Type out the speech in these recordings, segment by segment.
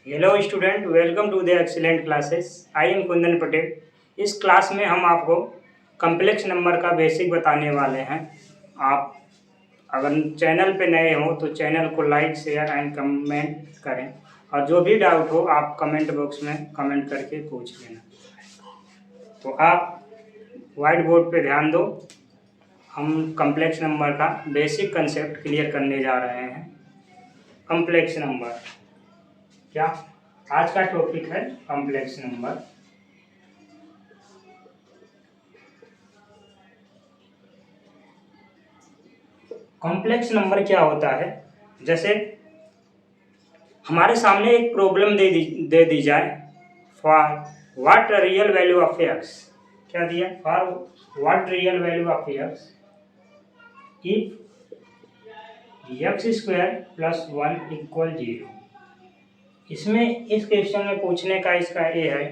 Hello student, welcome to the Excellent Classes. I am Kundan Patel. इस class में हम आपको कम्प्लेक्स नंबर का बेसिक बताने वाले हैं। आप अगर चैनल पे नए हो तो चैनल को लाइक शेयर एंड कमेंट करें, और जो भी डाउट हो आप कमेंट बॉक्स में कमेंट करके पूछ लेना। तो आप वाइट बोर्ड पे ध्यान दो। हम कम्प्लेक्स नंबर का बेसिक कंसेप्ट क्लियर करने जा रहे हैं। कम्प्लेक्स नंबर क्या, आज का टॉपिक है कॉम्प्लेक्स नंबर। कॉम्प्लेक्स नंबर क्या होता है? जैसे हमारे सामने एक प्रॉब्लम दे दी जाए, for what real value of x. क्या दिया? For what real value of x if x square plus 1 equal 0। इसमें इस क्वेश्चन में पूछने का इसका ये है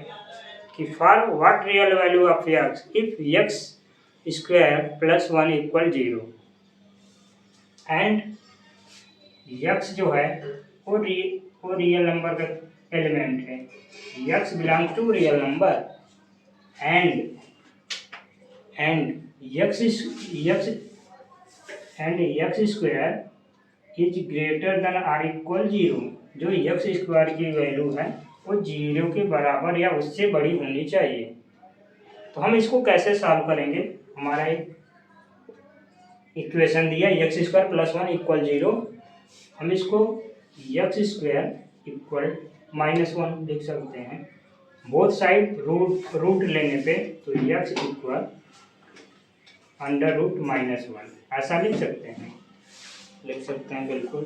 कि for what real value of x if x square plus 1 equal 0 and x जो है वो रियल नंबर का एलिमेंट है। X belongs to real number and x square is greater than or equal 0। जो यक्स स्क्वायर की value है वो 0 के बराबर या उससे बड़ी होनी चाहिए। तो हम इसको कैसे सॉल्व करेंगे? हमारा एक इक्वेशन दिया एक्स स्क्वायर प्लस 1 इक्वल 0। हम इसको एक्स स्क्वायर इक्वल -1 लिख सकते हैं। बोथ साइड रूट लेने पे तो एक्स इक्वल अंडर रूट -1 ऐसा लिख सकते हैं। बिल्कुल,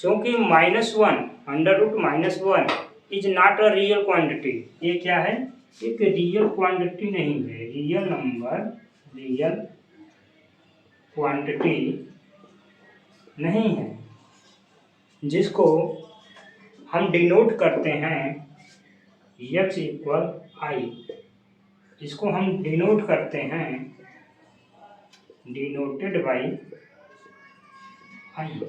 क्योंकि -1 under root -1 is not a real quantity. ये क्या है? एक रियल क्वांटिटी नहीं है। रियल नंबर रियल क्वांटिटी नहीं है, जिसको हम डिनोट करते हैं x इक्वल आई। इसको हम डिनोट करते हैं डिनोटेड बाई आई।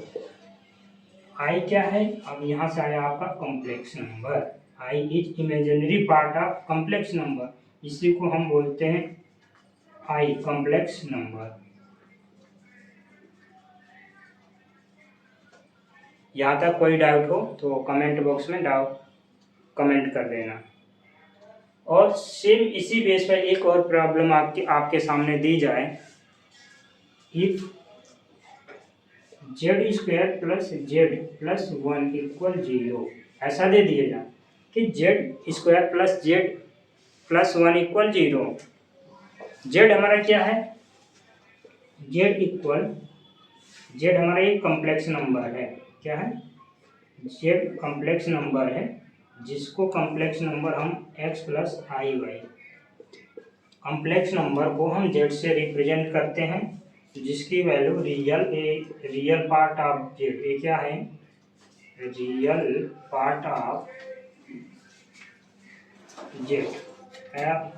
आई क्या है? अब यहाँ से आया आपका complex number. I is imaginary part of complex number, इसी को हम बोलते हैं आई कॉम्प्लेक्स नंबर। यहाँ तक कोई डाउट हो तो कमेंट बॉक्स में डाउट कमेंट कर देना। और सेम इसी बेस पर एक और प्रॉब्लम आपके सामने दी जाए, if Z square plus Z plus 1 equal 0। ऐसा दे दिया जाए कि Z square plus Z plus 1 equal 0। Z हमारा क्या है? जेड हमारा एक कॉम्प्लेक्स नंबर है। क्या है? जेड कॉम्प्लेक्स नंबर है, जिसको कॉम्प्लेक्स नंबर हम x plus i Y, complex number को हम जेड से रिप्रेजेंट करते हैं, जिसकी value real part of z. ये क्या है? Real part of Z.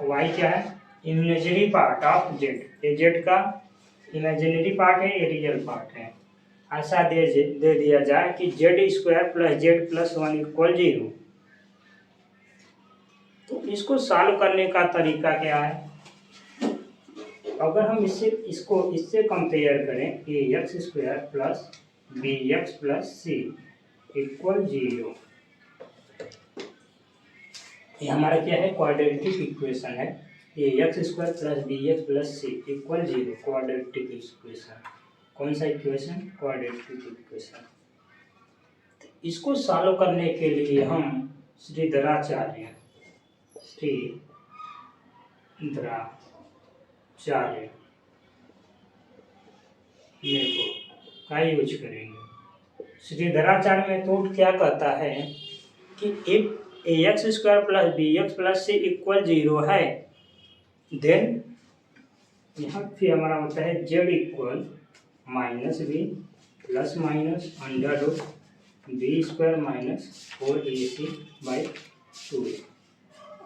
Y क्या है? Imaginary part of z. ये जेड का इमेजिनरी पार्ट है, ये रियल पार्ट है। ऐसा दे दिया जाए कि Z square plus Z plus 1 equal 0। तो इसको सॉल्व करने का तरीका क्या है? अगर हम इससे कंपेयर करें कि X square plus B x plus सी इक्वल 0, ये हमारा क्या है? क्वाड्रेटिक इक्वेशन है। ये X square plus B x plus सी इक्वल 0 क्वाड्रेटिक इक्वेशन। कौन सा इक्वेशन? Quadratic equation. इसको सॉल्व करने के लिए हम श्रीधराचार्य का यूज करेंगे। श्रीधराचार्य मेथड क्या कहता है कि if a x square plus B x plus C equal 0 है, देन यहाँ फिर हमारा होता है z equal -b plus minus under root b square minus 4ac/2।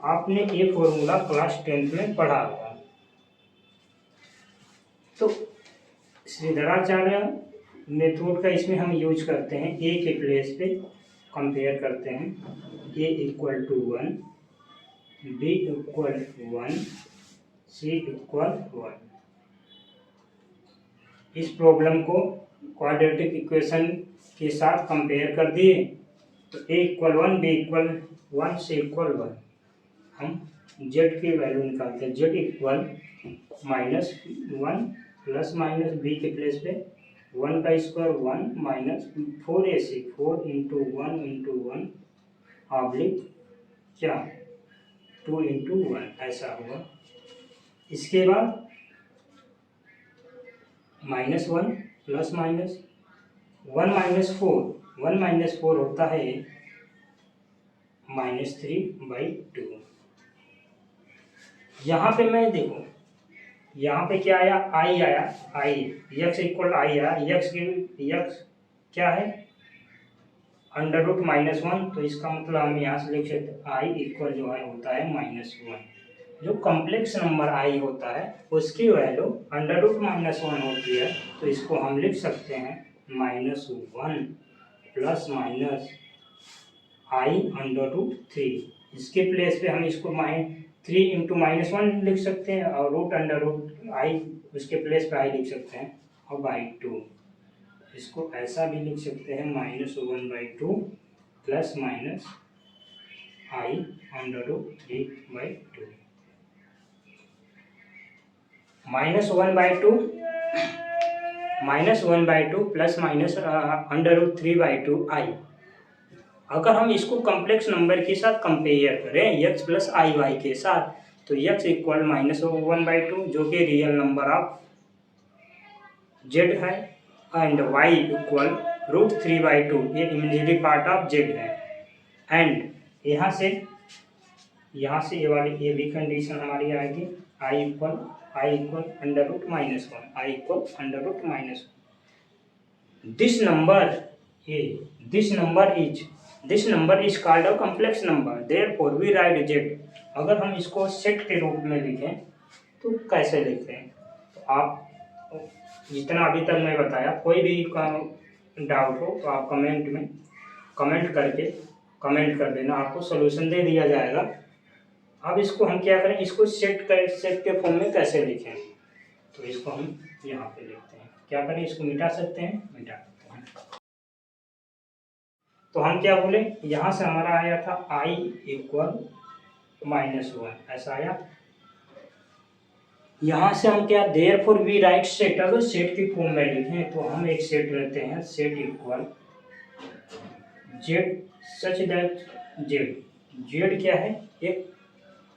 आपने ये फॉर्मूला क्लास 10th में पढ़ा होगा। तो श्रीधराचार्य मेथड का इसमें हम यूज करते हैं ए के प्लेस पे कंपेयर करते हैं। A equal to 1, B equal 1, C equal 1। इस प्रॉब्लम को क्वाड्रेटिक इक्वेशन के साथ कंपेयर कर दिए तो a equal 1, B equal 1, C equal 1। हम जेड की वैल्यू निकालते हैं। Z equal -1 plus minus b के प्लेस पे 1 का square 1 minus 4ac 4 into 1 into 1 oblique क्या 2 इंटू 1 ऐसा होगा। इसके बाद -1 प्लस माइनस 1 माइनस 4 होता है -3/2। यहाँ पे मैं देखो, यहाँ पे क्या आया, आई आया, आई यक्स इक्वल आई आया। यक्स क्या है, √-1, तो इसका मतलब हम यहाँ से लिख सकते आई इक्वल जो है होता है -1। जो कॉम्प्लेक्स नंबर आई होता है उसकी वैल्यू √-1 होती है, तो इसको हम लिख सकते हैं -1 प्लस माइनस i√3। इसके प्लेस पे हम इसको 3 इंटू -1 लिख सकते हैं और √i उसके प्लेस पे i लिख सकते हैं और /2। इसको ऐसा भी लिख सकते हैं -1/2 plus minus i√3/2। -1/2 plus minus √3/2i। अगर हम इसको कॉम्प्लेक्स नंबर के साथ कंपेयर करें x प्लस आई वाई के साथ, तो x इक्वल -1/2 जो कि रियल नंबर ऑफ z है एंड y इक्वल √3/2 ये इमेजिनरी पार्ट ऑफ z है। एंड यहाँ से ये वाली ये भी कंडीशन हमारी आएगी i equal √-1, i equal √-1। This number is called a complex number, therefore we write z। अगर हम इसको सेट के रूप में लिखें तो कैसे लिखते हैं, तो आप जितना अभी तक मैं बताया, कोई भी डाउट हो तो आप कमेंट कर देना, आपको सोल्यूशन दे दिया जाएगा। अब इसको हम क्या करें, इसको सेट के फॉर्म में कैसे लिखें, तो इसको हम यहाँ पे लिखते हैं। क्या करें, इसको मिटा सकते हैं, मिटा सकते हैं। तो हम क्या बोले, यहाँ से हमारा आया था i इक्वल -1 ऐसा आया। यहाँ से हम क्या, देयरफॉर वी राइट सेट। अगर सेट की फॉर्म में लिखें तो हम एक सेट लेते हैं, set equal Z such that Z क्या है, एक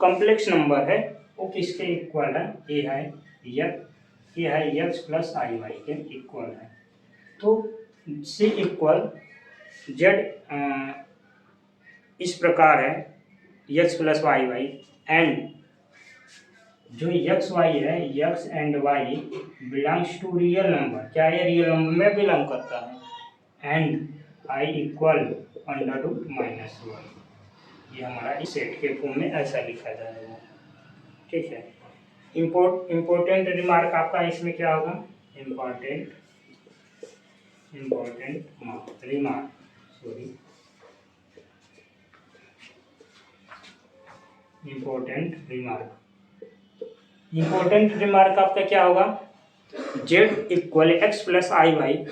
कॉम्प्लेक्स नंबर है, वो किसके इक्वल है, ये है x प्लस आई वाई के इक्वल है। तो सी इक्वल जेड इस प्रकार है x plus y y, and जो x y है, x and y belongs to real number, क्या ये रियल नंबर में बिलोंग करता है, एंड i इक्वल √-1। ये हमारा इस सेट के फॉर्म में ऐसा लिखा जाएगा। ठीक है। इम्पोर्टेंट रिमार्क आपका इसमें क्या होगा, इम्पोर्टेंट रिमार्क आपका क्या होगा, z equal x plus i Y,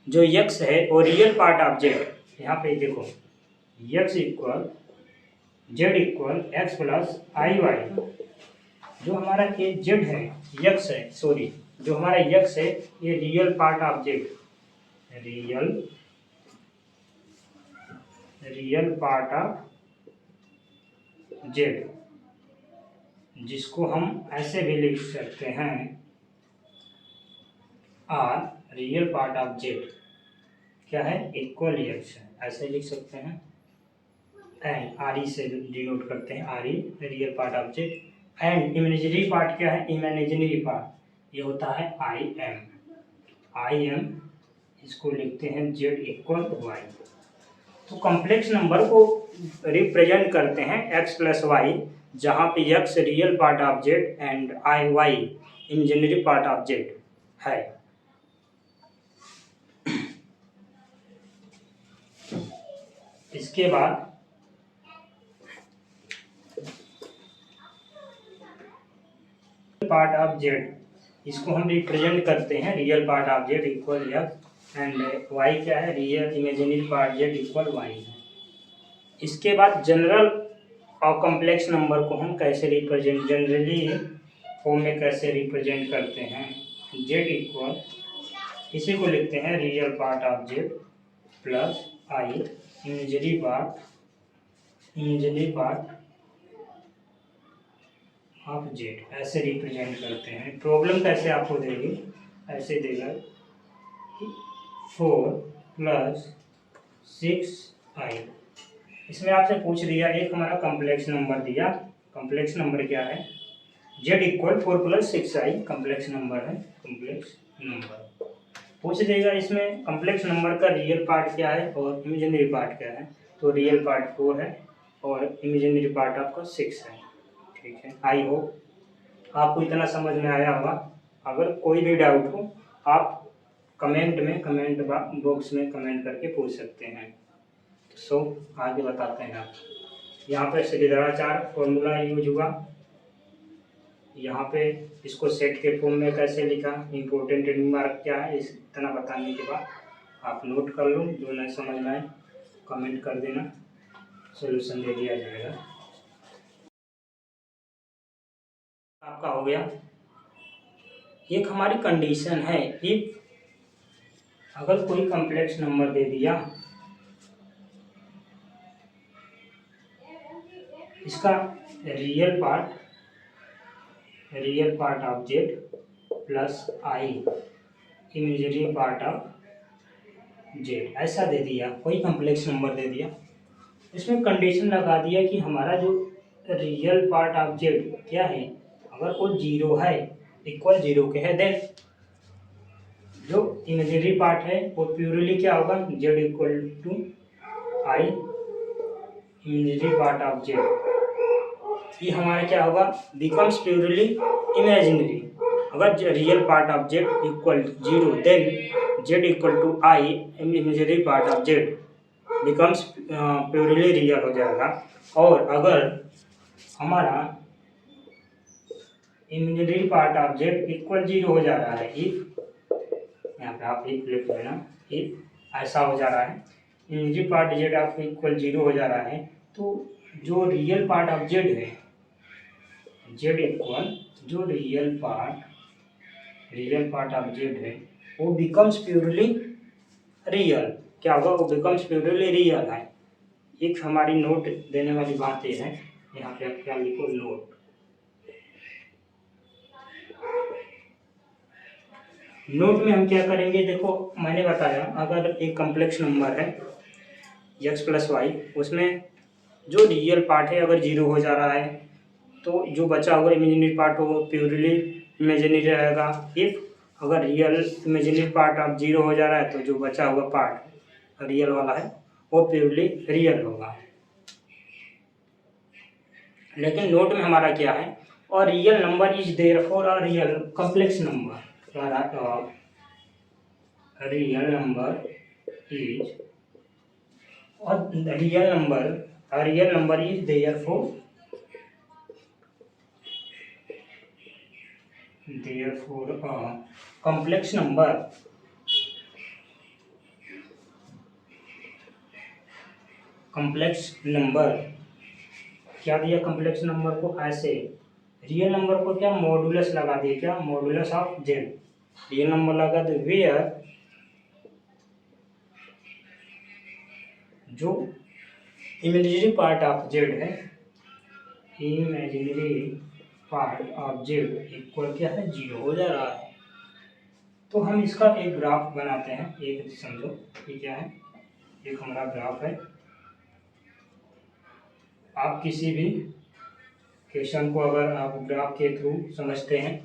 जो x है और रियल पार्ट ऑफ z, यहाँ पे देखो z equal x plus i Y, जो हमारा ये z है, x है, सॉरी जो हमारा x है, ये real part of z, real part of z, जिसको हम ऐसे भी लिख सकते हैं R real part of z क्या है, इक्वल x है, ऐसे लिख सकते हैं। एंड आर ई से डिनोट करते हैं, R E real part of z। And imaginary part क्या है, इमेजिनरी पार्ट ये होता है आई एम, इसको लिखते हैं z इक्वल y। तो कॉम्प्लेक्स नंबर को रिप्रेजेंट करते हैं x प्लस वाई, जहाँ पे x real part of z and y imaginary part of z है। इसके बाद पार्ट ऑफ जेड, इसको हम रिप्रेजेंट करते हैं real part of z equal x and y क्या है, real imaginary part z equal y है। इसके बाद जनरल और कॉम्प्लेक्स नंबर को हम कैसे रिप्रेजेंट, जनरली फॉर्म में कैसे रिप्रेजेंट करते हैं, जेड इक्वल, इसी को लिखते हैं real part of Z plus I imaginary part of Z, ऐसे रिप्रेजेंट करते हैं। प्रॉब्लम कैसे आपको देगी, ऐसे देगा 4 + 6i। इसमें आपसे पूछ लिया, एक हमारा कॉम्प्लेक्स नंबर दिया, कॉम्प्लेक्स नंबर क्या है, z equal 4 + 6i complex number है, कॉम्प्लेक्स नंबर पूछ देगा। इसमें कॉम्प्लेक्स नंबर का रियल पार्ट क्या है और इमेजिनरी पार्ट क्या है, तो रियल पार्ट 4 है और इमेजिनरी पार्ट आपका 6 है। ठीक है, आई होप आपको इतना समझ में आया होगा। अगर कोई भी डाउट हो आप कमेंट बॉक्स में कमेंट करके पूछ सकते हैं। सो आगे बताते हैं आप। यहाँ पे श्रीधराचार्य फॉर्मूला यूज हुआ, यहाँ पे इसको सेट के फॉर्म में कैसे लिखा, इम्पोर्टेंट रिमार्क क्या है, इस इतना बताने के बाद आप नोट कर लो, जो नहीं समझ में आए कमेंट कर देना, सॉल्यूशन दे दिया जाएगा। आपका हो गया। एक हमारी कंडीशन है, इफ अगर कोई कॉम्प्लेक्स नंबर दे दिया, इसका real part of Z plus I imaginary part of Z, ऐसा दे दिया, कोई कॉम्प्लेक्स नंबर दे दिया, इसमें कंडीशन लगा दिया कि हमारा जो रियल पार्ट ऑफ जेड क्या है, अगर वो 0 है, इक्वल 0 के है, देन जो इमेजिनरी पार्ट है वो प्यूरली क्या होगा, z equal to i imaginary part of z, ये हमारा क्या होगा, बिकम्स प्यूरली इमेजिनरी। अगर real part of z equal 0, then z equal to i imaginary part of z becomes purely real हो जाएगा। और अगर हमारा imaginary part of z equal 0 हो जा रहा है, इफ, यहाँ पे आप इफ लिख लेना, इफ ऐसा हो जा रहा है, इमेजिनरी पार्ट जेड आपको इक्वल 0 हो जा रहा है, तो जो रियल पार्ट ऑफ जेड है, जेड इक्वल जो रियल पार्ट ऑफ जेड है वो बिकम्स प्यूरली रियल, क्या होगा, वो बिकम्स प्यूरली रियल है। एक हमारी नोट देने वाली बात ये है, यहाँ पे आप क्या लिखो, नोट। नोट में हम क्या करेंगे, देखो मैंने बताया, अगर एक कॉम्प्लेक्स नंबर है x + y, उसमें जो रियल पार्ट है अगर 0 हो जा रहा है, तो जो बचा हुआ इमेजिनरी पार्ट हो वो प्योरली इमेजिनरी रहेगा। इफ अगर रियल इमेजिनरी पार्ट ऑफ 0 हो जा रहा है, तो जो बचा हुआ पार्ट रियल वाला है वो प्योरली रियल होगा। लेकिन नोट में हमारा क्या है, और real number is therefore a real complex number, real number is, और real number is therefore complex number क्या दिया कॉम्प्लेक्स नंबर को, ऐसे रियल नंबर को क्या मॉडुलस लगा दिए, क्या modulus of Z, real number लगा दो, वेयर जो इमेजिनरी पार्ट ऑफ जेड है, imaginary part of z equal क्या है, 0 हो जा रहा है। तो हम इसका एक ग्राफ बनाते हैं, एक समझो ये क्या है, एक हमारा ग्राफ है। आप किसी भी क्वेश्चन को अगर आप ग्राफ के थ्रू समझते हैं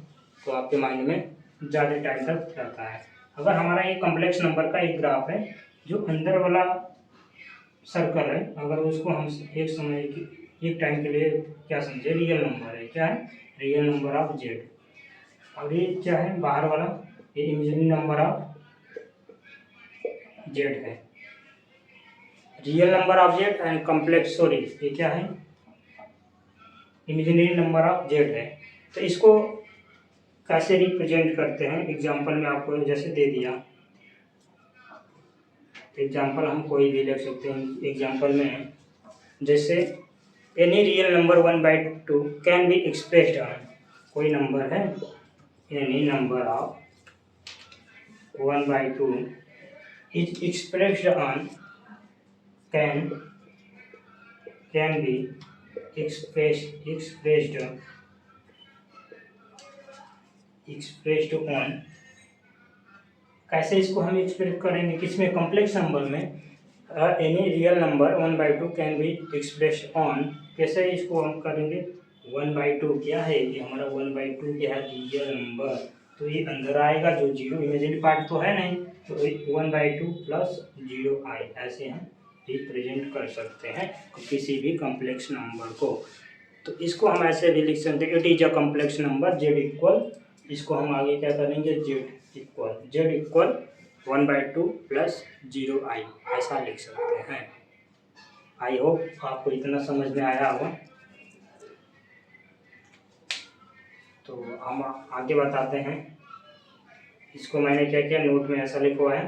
तो आपके माइंड में ज़्यादा टाइम तक रहता है। अगर हमारा एक कॉम्प्लेक्स नंबर का एक ग्राफ है, जो अंदर वाला सर्कल है, अगर उसको हम एक समय एक टाइम के लिए क्या समझे, रियल नंबर है, क्या है, रियल नंबर ऑफ जेड, और ये क्या है, बाहर वाला ये इमेजिनरी नंबर ऑफ जेड है। Real number of Z and complex, sorry ये क्या है, इमेजिनरी नंबर ऑफ जेड है। तो इसको कैसे रिप्रेजेंट करते हैं, एग्जांपल में आपको जैसे दे दिया, एग्जांपल हम कोई भी लिख सकते हैं। एग्जांपल में जैसे any real number 1/2 can be expressed on, कोई नंबर है any number of 1/2 is expressed on can be expressed on. कैसे इसको हम एक्सप्रेस करेंगे, किसमें, कॉम्प्लेक्स नंबर में। Any real number 1/2 can be expressed on, कैसे इसको हम करेंगे, 1/2 क्या है, ये हमारा 1/2 क्या है, रियल नंबर, तो ये अंदर आएगा, जो जीरो इमेजिनरी पार्ट तो है नहीं, तो 1/2 प्लस 0 आई, ऐसे हम रिप्रेजेंट कर सकते हैं किसी भी कॉम्प्लेक्स नंबर को। तो इसको हम ऐसे भी लिख सकते हैं, it is a complex number Z equal, इसको हम आगे क्या करेंगे, जेड इक्वल 1/2 प्लस 0 आई, ऐसा लिख सकते हैं। आई होप आपको इतना समझ में आया होगा। तो हम आगे बताते हैं। इसको मैंने क्या किया, नोट में ऐसा लिखा है,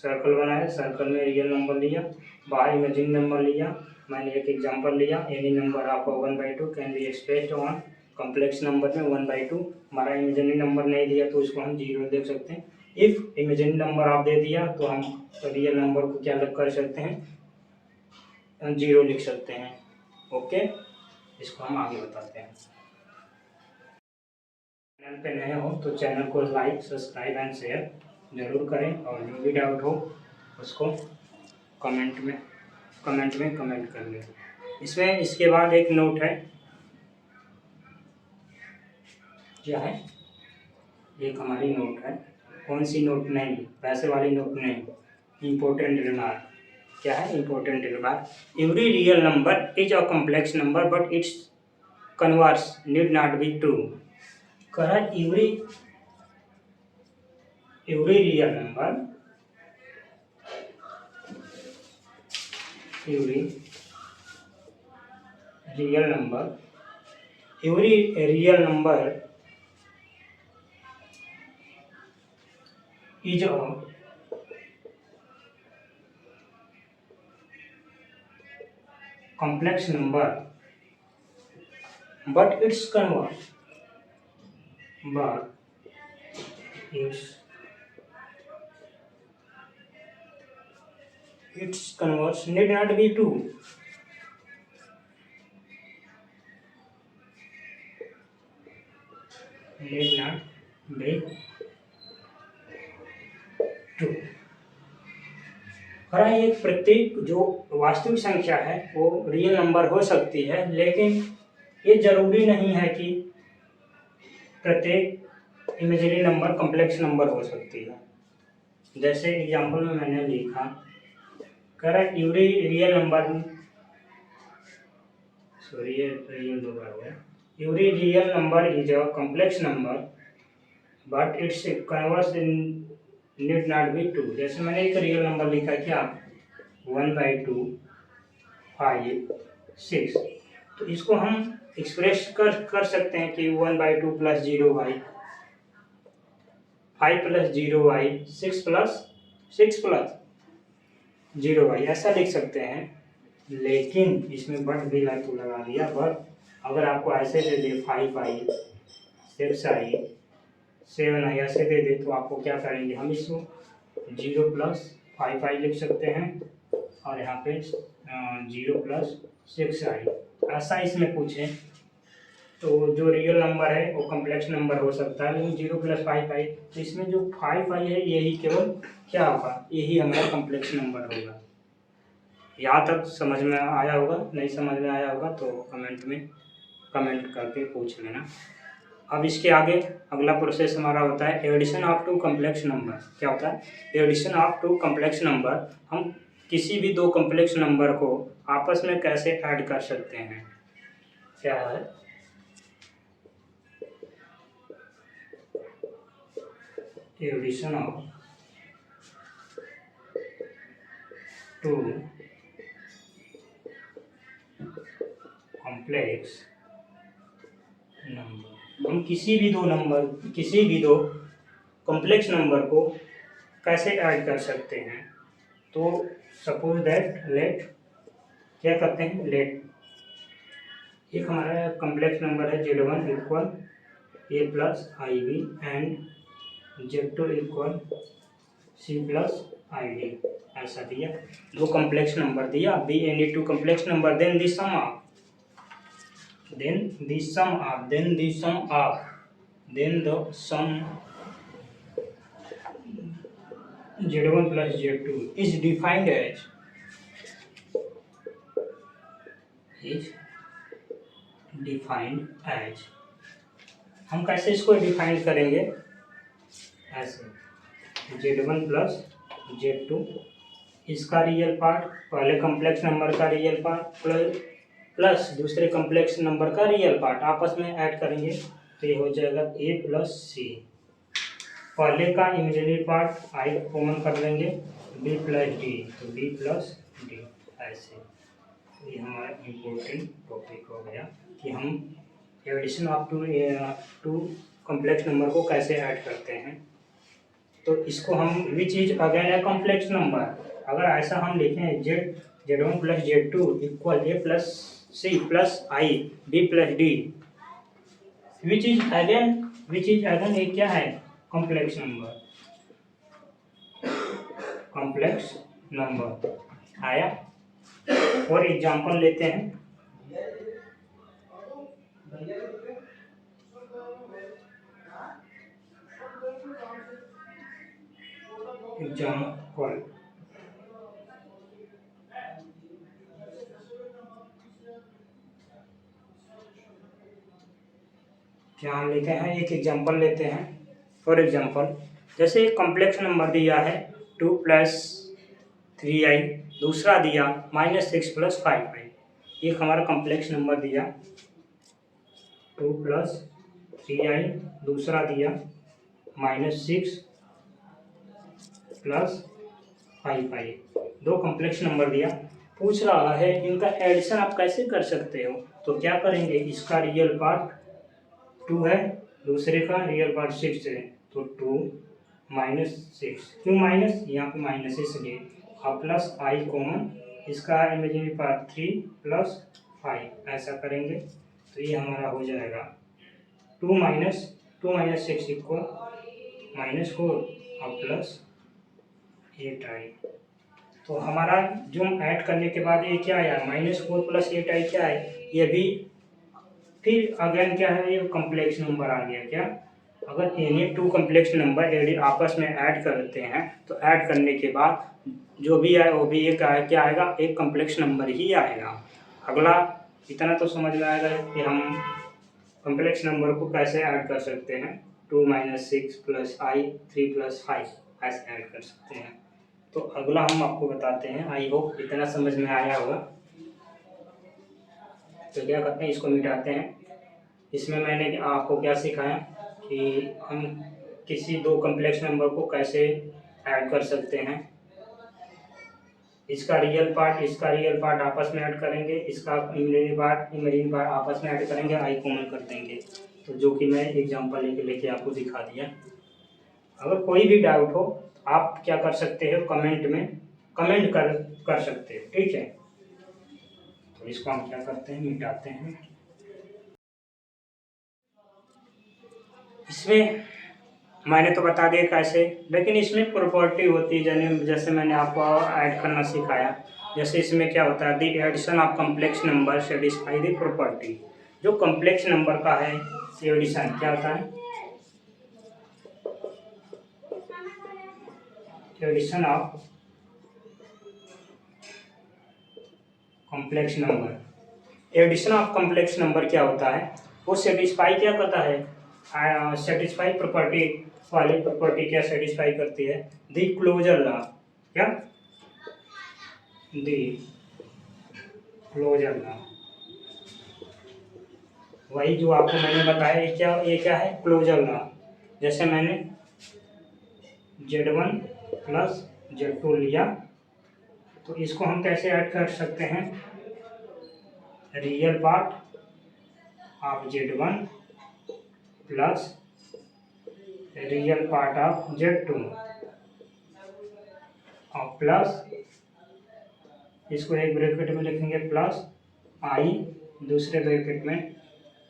सर्कल बनाया, सर्कल में रियल नंबर लिया, बाहर इमेजिनरी नंबर लिया, मैंने एक एग्जांपल लिया, एनी नंबर आपको 1/2 can be expressed on, complex number में 1/2, हमारा इमेजिनरी नंबर नहीं दिया तो इसको हम 0 देख सकते हैं। इफ़ इमेजिनरी नंबर आप दे दिया तो हम रियल नंबर को क्या कर सकते हैं, 0 लिख सकते हैं। ओके, इसको हम आगे बताते हैं। चैनल पे नए हो तो चैनल को लाइक, सब्सक्राइब एंड शेयर जरूर करें, और जो भी डाउट हो उसको कमेंट में कमेंट कर लें। इसमें इसके बाद एक नोट है, क्या है, एक हमारी नोट है, कौन सी नोट, नहीं पैसे वाली नोट नहीं, इम्पोर्टेंट रिमार्क। क्या है important remark, every real number is a complex number but its converse need not be true. कह every real number, every real number is a complex number but its converse need not be true. Need not be true। ये प्रत्येक जो वास्तविक संख्या है वो real number हो सकती है, लेकिन ये जरूरी नहीं है कि प्रत्येक इमेजिनरी नंबर कॉम्प्लेक्स नंबर हो सकती है। जैसे एग्जांपल में मैंने लिखा, कह रहा है एवरी रियल नंबर, सॉरी ये रियल दो बार हुआ, every real number is a complex number but its converse need not be true. जैसे मैंने एक रियल नंबर लिखा, क्या 1/2 5 6, तो इसको हम एक्सप्रेस कर सकते हैं कि 1/2 plus 0y 5 plus 0y 6 plus 0y, ऐसा लिख सकते हैं। लेकिन इसमें बट भी लगा दिया, बट अगर आपको ऐसे दे दे 5i 6i 7i ऐसे दे दे तो आपको क्या करेंगे, हम इसको 0 प्लस 5i लिख सकते हैं, और यहाँ पे 0 प्लस 6i, ऐसा इसमें पूछे तो जो रियल नंबर है वो कॉम्प्लेक्स नंबर हो सकता है, लेकिन 0 प्लस 5i, तो इसमें जो 5i है यही केवल क्या होगा, यही हमारा कॉम्प्लेक्स नंबर होगा। यहाँ तक समझ में आया होगा, नहीं समझ में आया होगा तो कमेंट करके पूछ लेना। अब इसके आगे अगला प्रोसेस हमारा होता है addition of two complex number. क्या होता है, addition of two complex number, हम किसी भी दो कॉम्प्लेक्स नंबर को आपस में कैसे ऐड कर सकते हैं। क्या है, addition of two complex number, हम किसी भी दो कॉम्प्लेक्स नंबर को कैसे ऐड कर सकते हैं। तो सपोज दैट लेट, क्या करते हैं, लेट एक हमारा कॉम्प्लेक्स नंबर है Z1 equal A plus i b and Z2 equal C plus i d, ऐसा दिया, दो कॉम्प्लेक्स नंबर दिया, be any two complex number, then the sum of Z1 plus Z2 is defined as, हम कैसे इसको define करेंगे, ऐसे Z1 plus Z2 इसका रियल पार्ट, पहले कॉम्प्लेक्स नंबर का रियल पार्ट प्लस दूसरे कॉम्प्लेक्स नंबर का रियल पार्ट आपस में ऐड करेंगे, तो ये हो जाएगा A प्लस सी, पहले का इमेजिनरी पार्ट आई कॉमन कर लेंगे, B प्लस डी, तो B प्लस डी, ऐसे। तो ये हमारा इम्पोर्टेंट टॉपिक हो गया कि हम addition of two complex number को कैसे ऐड करते हैं। तो इसको हम which is again a complex number, अगर ऐसा हम लिखें Z1 plus Z2 equal A plus c plus i B plus d, which is again एक क्या है, कॉम्प्लेक्स नंबर आया। और एग्जांपल लेते हैं, एग्जांपल क्या हम लेते हैं, एक एग्जांपल लेते हैं। फॉर एग्जांपल जैसे एक कॉम्प्लेक्स नंबर दिया है 2 प्लस 3i, दूसरा दिया -6 प्लस 5i, एक हमारा कॉम्प्लेक्स नंबर दिया 2 प्लस 3i, दूसरा दिया -6 प्लस 5i, दो कॉम्प्लेक्स नंबर दिया, पूछ रहा है इनका एडिशन आप कैसे कर सकते हो। तो क्या करेंगे, इसका रियल पार्ट 2 है, दूसरे का रियल पार्ट 6 है, तो 2 -6, क्यों माइनस, यहाँ पे माइनस इसलिए, और प्लस आई कॉमन, इसका इमेजिनरी पार्ट 3 प्लस 5, ऐसा करेंगे तो ये हमारा हो जाएगा 2 माइनस 6 इक्वल -4 और प्लस 8i। तो हमारा जो ऐड करने के बाद ये क्या आया, -4 प्लस 8i क्या है, ये भी फिर अगेन क्या है, ये कॉम्प्लेक्स नंबर आ गया। क्या, अगर एनी टू कॉम्प्लेक्स नंबर आपस में ऐड करते हैं तो ऐड करने के बाद जो भी आए वो भी एक क्या आएगा, एक कॉम्प्लेक्स नंबर ही आएगा। अगला इतना तो समझ में आएगा कि हम कॉम्प्लेक्स नंबर को कैसे ऐड कर सकते हैं, 2 - 6 प्लस i 3 प्लस 5 ऐसे ऐड कर सकते हैं। तो अगला हम आपको बताते हैं, आई होप इतना समझ में आया होगा। तो क्या करते हैं, इसको मिटाते हैं। इसमें मैंने आपको क्या सिखाया कि हम किसी दो कॉम्प्लेक्स नंबर को कैसे ऐड कर सकते हैं, इसका रियल पार्ट आपस में ऐड करेंगे, इसका इमेजिनरी पार्ट आपस में ऐड करेंगे, आई कॉमन कर देंगे। तो जो कि मैं एग्जांपल लेके आपको दिखा दिया। अगर कोई भी डाउट हो आप क्या कर सकते हो, कमेंट कर सकते हो, ठीक है। तो इसको हम क्या करते हैं, मिटाते हैं। इसमें मैंने तो बता दिया कैसे, लेकिन इसमें प्रॉपर्टी होती है, जैसे मैंने आपको ऐड करना सिखाया। जैसे इसमें क्या होता है, the addition of complex number satisfy the property, जो कॉम्प्लेक्स नंबर का है एडिशन क्या होता है, addition of complex number. Addition of complex number क्या होता है, वो सेटिस्फाई क्या करता है, सेटिस्फाई प्रॉपर्टी वाली प्रॉपर्टी क्या सेटिस्फाई करती है, द क्लोजर लॉ, क्या, द क्लोजर लॉ, वही जो आपको मैंने बताया, ये क्या है, क्लोजर लॉ। जैसे मैंने Z1 प्लस Z2 लिया, तो इसको हम कैसे ऐड कर सकते हैं, real part of Z1 plus real part of Z2 और प्लस इसको एक ब्रैकेट में लिखेंगे प्लस आई दूसरे ब्रैकेट में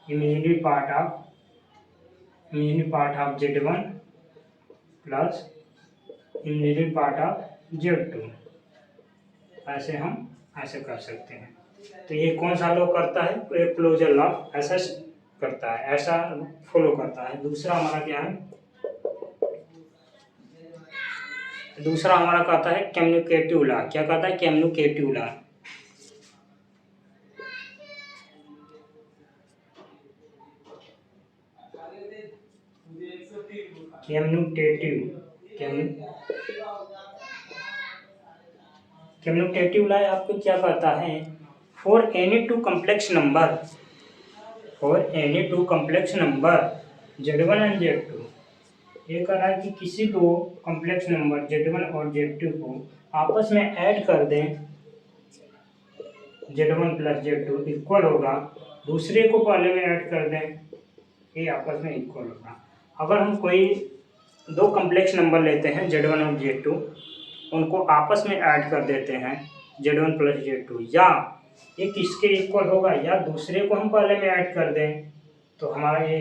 imaginary part of Z1 plus imaginary part of Z2। ऐसे हम ऐसे कर सकते हैं। तो ये कौन सा लॉ करता है? तो ये क्लोजर लॉ ऐसा करता है, ऐसा फॉलो करता है। दूसरा हमारा क्या है? दूसरा हमारा कहता है कम्युनिकेटिव लॉ। क्या कहता है? Communicative law. कम्युनिकेटिव लॉ आपको क्या कहता है? For any two complex number Z1 and Z2, ये कह रहा है कि किसी दो कॉम्प्लेक्स नंबर Z1 और Z2 को आपस में ऐड कर दें, Z1 प्लस Z2 इक्वल होगा, दूसरे को पहले में ऐड कर दें, ये आपस में इक्वल होगा। अगर हम कोई दो कॉम्प्लेक्स नंबर लेते हैं Z1 और Z2, उनको आपस में ऐड कर देते हैं Z1 प्लस Z2, या ये किसके इक्वल होगा, या दूसरे को हम पहले में ऐड कर दें, तो हमारा ये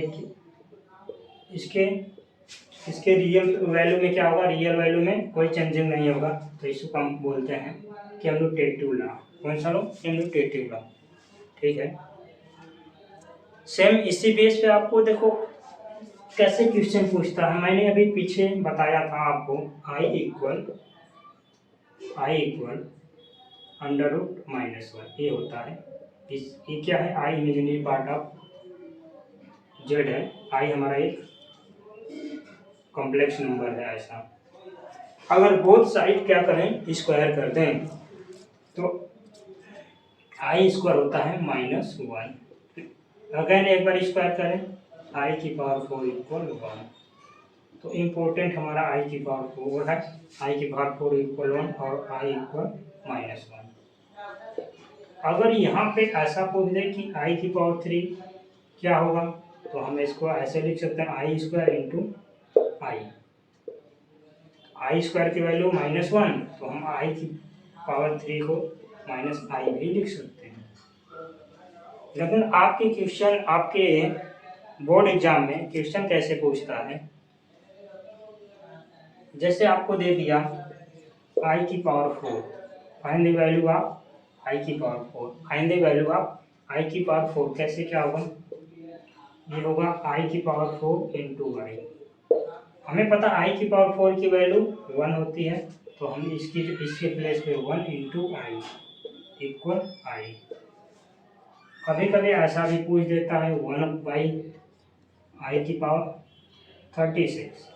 इसके रियल वैल्यू में क्या होगा? रियल वैल्यू में कोई चेंजिंग नहीं होगा। तो इसको हम बोलते हैं कम्युटेटिव लॉ। कौन सा लॉ? Commutative law. ठीक है। सेम इसी बेस पे आपको देखो कैसे क्वेश्चन पूछता है। मैंने अभी पीछे बताया था आपको आई इक्वल अंडर रूट -1 ये होता है। ये क्या है? आई इमेजिनरी पार्ट ऑफ जेड है। आई हमारा एक कॉम्प्लेक्स नंबर है। ऐसा अगर बोथ साइड क्या करें? स्क्वायर कर दें तो आई स्क्वायर होता है -1। अगेन एक बार स्क्वायर करें आई की पावर 4 इक्वल 1। तो इम्पोर्टेंट हमारा आई की पावर 4 है। आई की पावर 4 इक्वल 1 और आई इक्वल -1। अगर यहाँ पे ऐसा पूछ दे कि आई की पावर 3 क्या होगा, तो हम इसको ऐसे लिख सकते हैं आई स्क्वायर इंटू आई स्क्वायर की वैल्यू -1, तो हम आई की पावर 3 को -i भी लिख सकते हैं। लेकिन आपके क्वेश्चन, आपके बोर्ड एग्जाम में क्वेश्चन कैसे पूछता है? जैसे आपको दे दिया आई की power 4, find the value of i की power 4, find the value of i की पावर 4। कैसे क्या होगा? ये होगा आई की पावर 4 इंटू आई। हमें पता आई की पावर 4 की वैल्यू 1 होती है, तो हम इसके प्लेस पे 1 इंटू आई इक्वल आई। कभी कभी ऐसा भी पूछ देता है 1 बाई आई की पावर 36।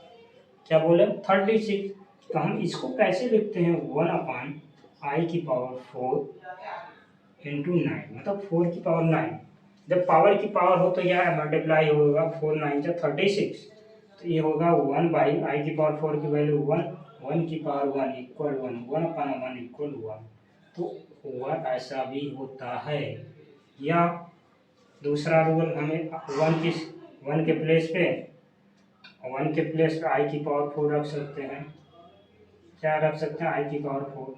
क्या बोले? 36। तो हम इसको कैसे लिखते हैं? 1 अपान आई की पावर 4 इंटू 9, मतलब 4 की पावर 9। जब पावर की पावर हो तो यह मल्टीप्लाई होगा, 4 9 जा 36। तो ये होगा 1 बाई आई की पावर 4 की वैल्यू 1 की पावर 1 इक्वल 1 अपान 1 इक्वल 1। तो 1 ऐसा भी होता है। या दूसरा रूल, हमें 1 के प्लेस पे आई की पावर 4 रख सकते हैं। क्या रख सकते हैं? आई की पावर 4।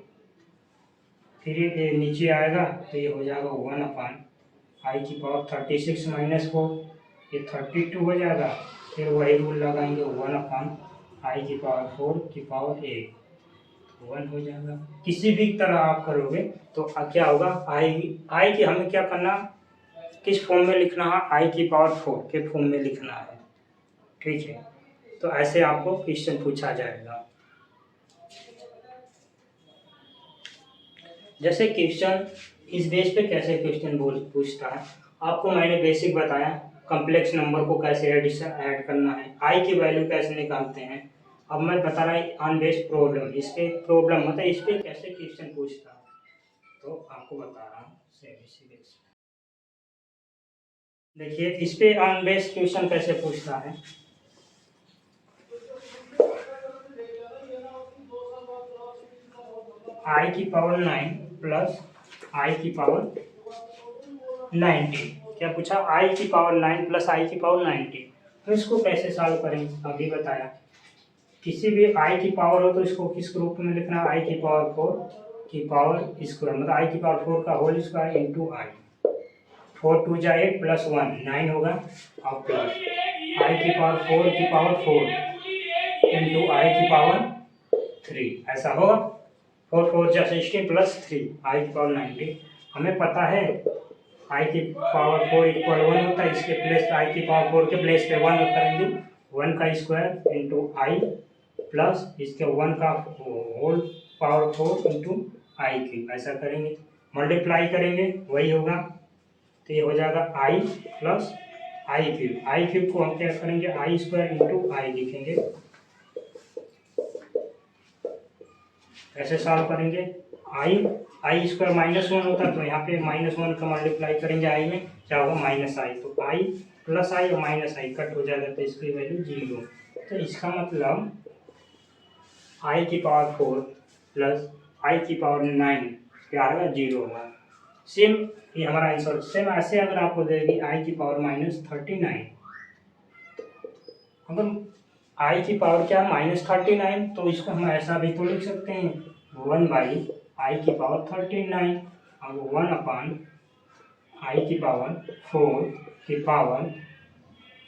फिर ये नीचे आएगा तो ये हो जाएगा 1 अपान आई की पावर 36 -4, ये 32 हो जाएगा। फिर वही रूल लगाएंगे 1 अपान आई की पावर 4 की पावर 1, 1 हो जाएगा। किसी भी तरह आप करोगे तो क्या होगा? आई की हमें क्या करना? किस फॉर्म में लिखना है? आई की पावर 4 के फॉर्म में लिखना है। ठीक है। तो ऐसे आपको क्वेश्चन पूछा जाएगा। जैसे क्वेश्चन इस बेस पे कैसे क्वेश्चन पूछता है, आपको मैंने बेसिक बताया कॉम्प्लेक्स नंबर को कैसे ऐड करना है, आई की वैल्यू कैसे निकालते हैं। अब मैं बता रहा हूँ ऑन बेस प्रॉब्लम, इस पे प्रॉब्लम मतलब इस पे कैसे क्वेश्चन पूछता है, तो आपको बता रहा हूँ। देखिए इस पे ऑन बेस क्वेश्चन कैसे पूछता है। आई की पावर 9 प्लस आई की पावर 90। क्या पूछा? आई की पावर 9 प्लस आई की पावर 90। तो इसको कैसे सॉल्व करेंगे? अभी बताया। किसी भी आई की पावर हो तो इसको किस रूप में लिखना? आई की पावर 4 की पावर स्क्वायर, मतलब आई की पावर 4 का होल स्क्वायर इंटू आई। 4 2 जा 8 प्लस 1 9 होगा, और प्लस आई की पावर 4 की पावर 4 इंटू आई की पावर 3, ऐसा होगा। 4 4 जा 16 प्लस 3 आई की पावर 90। हमें पता है आई की पावर 4 इक्वल 1 होता है, इसके प्लेस आई की पावर 4 के प्लेस पे 1 होता है, 1 का स्क्वायर इंटू आई प्लस इसके 1 का होल पावर 4 इंटू आई क्यूब, ऐसा करेंगे। मल्टीप्लाई करेंगे वही होगा, तो ये हो जाएगा आई प्लस आई क्यूब। आई क्यूब को हम क्या करेंगे? आई स्क्वायर इंटू आई लिखेंगे। कैसे सॉल्व करेंगे? आई स्क्वायर -1 होता है, तो यहाँ पे -1 का मल्टीप्लाई करेंगे आई में, क्या होगा? माइनस आई। तो आई प्लस आई और माइनस आई कट हो जाएगा, तो इसकी वैल्यू 0। तो इसका मतलब आई की पावर 4 प्लस आई की पावर 9 क्या आएगा? 0 होगा। सेम ये हमारा आंसर। सेम ऐसे अगर आपको देगी आई की पावर -39, अगर आई की पावर क्या -39, तो इसको हम ऐसा भी तो लिख सकते हैं 1 आई की पावर 39 और 1 अपान आई की पावर 4 की पावर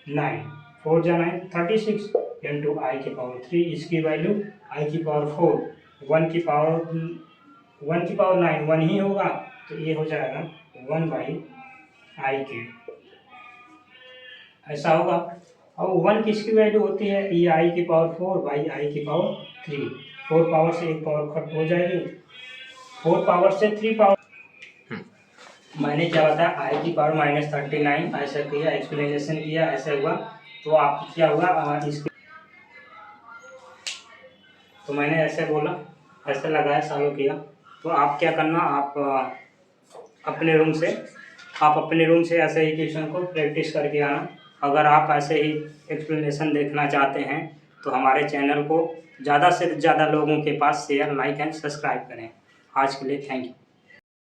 9। 4 जा 9 36 इंटू आई की पावर 3, इसकी वैल्यू आई की पावर 4 1 की पावर 9 1 ही होगा, तो ये हो जाएगा 1/आई क्यूब, ऐसा होगा। और 1 किसकी वैल्यू होती है? ये आई की पावर 4 बाई आई की पावर 3। 4 पावर से 1 पावर कट हो जाएगी, 4 पावर से 3 पावर। मैंने क्या बताया? आई की पावर -39 ऐसा किया, एक्सप्लेनेशन किया, ऐसे हुआ। तो आप क्या हुआ इसके, तो मैंने ऐसे बोला, ऐसे लगाया, सॉल्व किया। तो आप क्या करना, आप अपने रूम से ऐसे ही क्वेश्चन को प्रैक्टिस करके आना। अगर आप ऐसे ही एक्सप्लेनेशन देखना चाहते हैं तो हमारे चैनल को ज़्यादा से ज़्यादा लोगों के पास शेयर, लाइक एंड सब्सक्राइब करें। आज के लिए थैंक यू।